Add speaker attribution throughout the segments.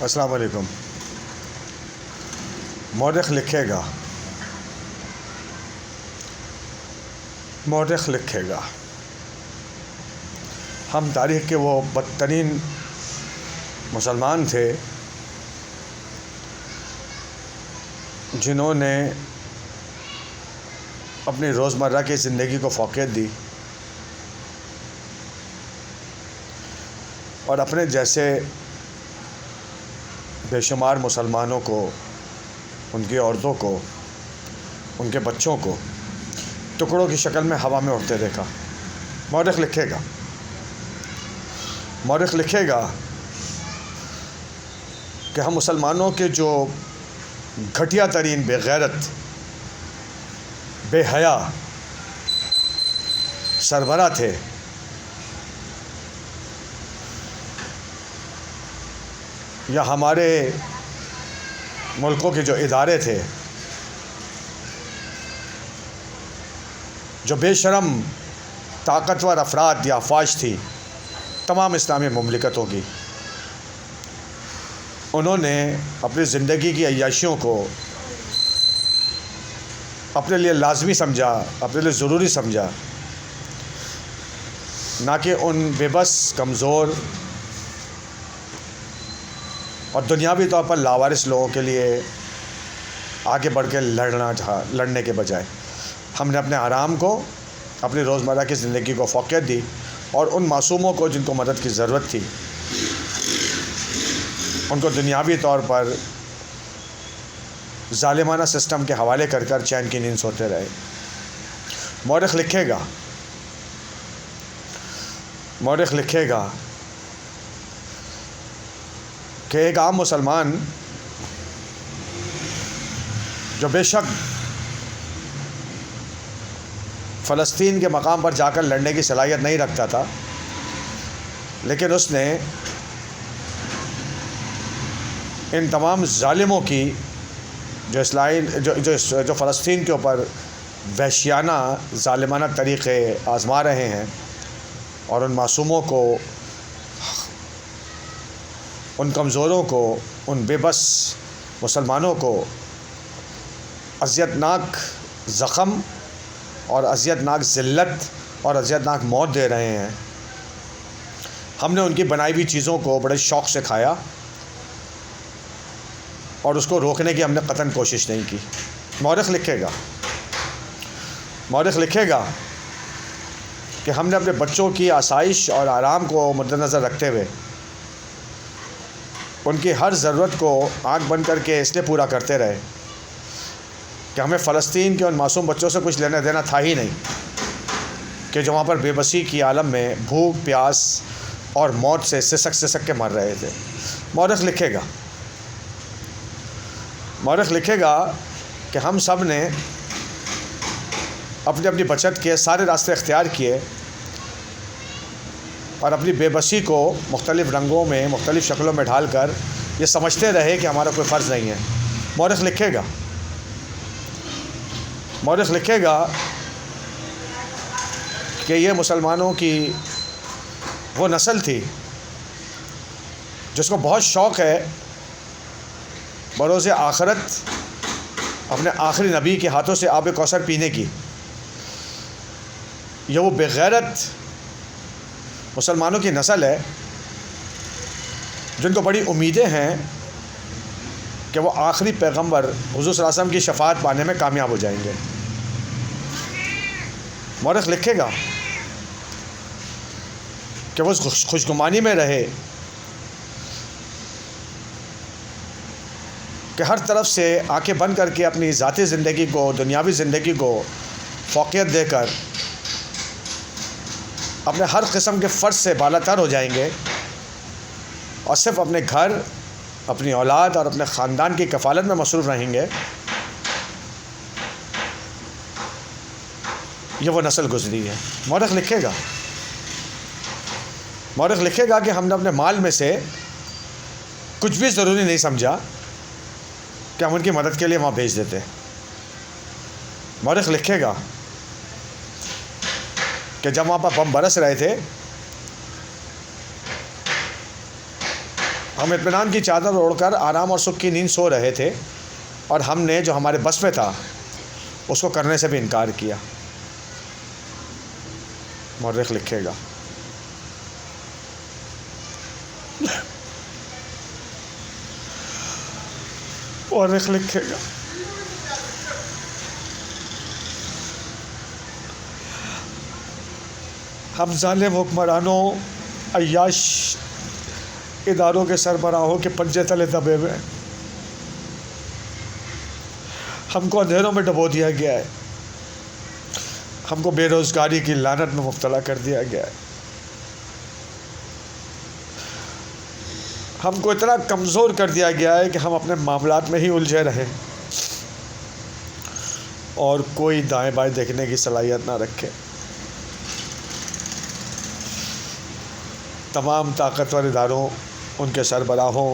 Speaker 1: السلام علیکم۔ مورخ لکھے گا، مورخ لکھے گا، ہم تاریخ کے وہ بدترین مسلمان تھے جنہوں نے اپنی روزمرہ کی زندگی کو فوقیت دی اور اپنے جیسے بے شمار مسلمانوں کو، ان کی عورتوں کو، ان کے بچوں کو ٹکڑوں کی شکل میں ہوا میں اڑتے دیکھا۔ مورخ لکھے گا، مورخ لکھے گا کہ ہم مسلمانوں کے جو گھٹیا ترین بے غیرت، بے حیا سربراہ تھے، یا ہمارے ملکوں کے جو ادارے تھے، جو بے شرم طاقتور افراد یا افواج تھی تمام اسلامی مملکتوں کی، انہوں نے اپنی زندگی کی عیاشیوں کو اپنے لیے لازمی سمجھا، اپنے لیے ضروری سمجھا، نہ کہ ان بے بس، کمزور اور دنیاوی طور پر لاوارث لوگوں کے لیے آگے بڑھ کے لڑنے کے بجائے ہم نے اپنے آرام کو، اپنی روزمرہ کی زندگی کو فوقیت دی اور ان معصوموں کو جن کو مدد کی ضرورت تھی ان کو دنیاوی طور پر ظالمانہ سسٹم کے حوالے کر کر چین کی نیند سوتے رہے۔ مورخ لکھے گا، مورخ لکھے گا کہ ایک عام مسلمان جو بے شک فلسطین کے مقام پر جا کر لڑنے کی صلاحیت نہیں رکھتا تھا، لیکن اس نے ان تمام ظالموں کی جو فلسطین کے اوپر وحشیانہ ظالمانہ طریقے آزما رہے ہیں اور ان معصوموں کو، ان کمزوروں کو، ان بے بس مسلمانوں کو اذیتناک زخم اور اذیتناک ذلت اور اذیتناک موت دے رہے ہیں، ہم نے ان کی بنائی ہوئی چیزوں کو بڑے شوق سے کھایا اور اس کو روکنے کی ہم نے قطعاً کوشش نہیں کی۔ مورخ لکھے گا، مورخ لکھے گا کہ ہم نے اپنے بچوں کی آسائش اور آرام کو مد نظر رکھتے ہوئے ان کی ہر ضرورت کو آنکھ بند کر کے اس لیے پورا کرتے رہے کہ ہمیں فلسطین کے ان معصوم بچوں سے کچھ لینا دینا تھا ہی نہیں کہ جو وہاں پر بے بسی کی عالم میں بھوک، پیاس اور موت سے سسک کے مر رہے تھے۔ مورخ لکھے گا، مورخ لکھے گا کہ ہم سب نے اپنی اپنی بچت کے سارے راستے اختیار کیے اور اپنی بے بسی کو مختلف رنگوں میں، مختلف شکلوں میں ڈھال کر یہ سمجھتے رہے کہ ہمارا کوئی فرض نہیں ہے۔ مورخ لکھے گا، مورخ لکھے گا کہ یہ مسلمانوں کی وہ نسل تھی جس کو بہت شوق ہے بروز آخرت اپنے آخری نبی کے ہاتھوں سے آب کوثر پینے کی۔ یہ وہ بے غیرت مسلمانوں کی نسل ہے جن کو بڑی امیدیں ہیں کہ وہ آخری پیغمبر حضور صلی اللہ علیہ وسلم کی شفاعت پانے میں کامیاب ہو جائیں گے۔ مورخ لکھے گا کہ وہ خوشگمانی میں رہے کہ ہر طرف سے آنکھیں بند کر کے اپنی ذاتی زندگی کو، دنیاوی زندگی کو فوقیت دے کر اپنے ہر قسم کے فرض سے بالا تر ہو جائیں گے اور صرف اپنے گھر، اپنی اولاد اور اپنے خاندان کی کفالت میں مصروف رہیں گے۔ یہ وہ نسل گزری ہے۔ مورخ لکھے گا، مورخ لکھے گا کہ ہم نے اپنے مال میں سے کچھ بھی ضروری نہیں سمجھا کہ ہم ان کی مدد کے لیے وہاں بھیج دیتے۔ مورخ لکھے گا کہ جب وہاں پر بم برس رہے تھے ہم اطمینان کی چادر اوڑھ کر آرام اور سکھ کی نیند سو رہے تھے، اور ہم نے جو ہمارے بس میں تھا اس کو کرنے سے بھی انکار کیا۔ مورخ لکھے گا، مورخ لکھے گا، ہم ظالم حکمرانوں، عیاش اداروں کے سربراہوں کے پنجے تلے دبے ہوئے ہیں۔ ہم کو اندھیروں میں ڈبو دیا گیا ہے، ہم کو بے روزگاری کی لعنت میں مبتلا کر دیا گیا ہے، ہم کو اتنا کمزور کر دیا گیا ہے کہ ہم اپنے معاملات میں ہی الجھے رہے اور کوئی دائیں بائیں دیکھنے کی صلاحیت نہ رکھے۔ تمام طاقتور اداروں، ان کے سربراہوں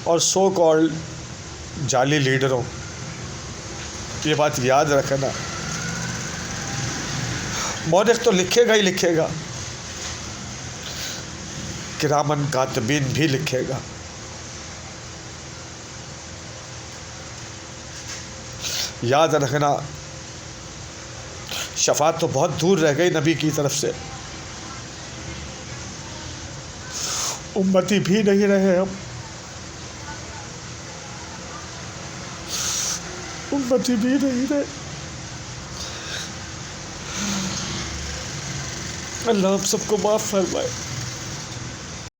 Speaker 1: اور سو کالڈ جعلی لیڈروں، یہ بات یاد رکھنا، مورخ تو لکھے گا ہی لکھے گا، کرامن کاتبین بھی لکھے گا۔ یاد رکھنا، شفاعت تو بہت دور رہ گئی نبی کی طرف سے، امتی بھی نہیں رہے ہم، امتی بھی نہیں رہے۔ اللہ ہم سب کو معاف فرمائے۔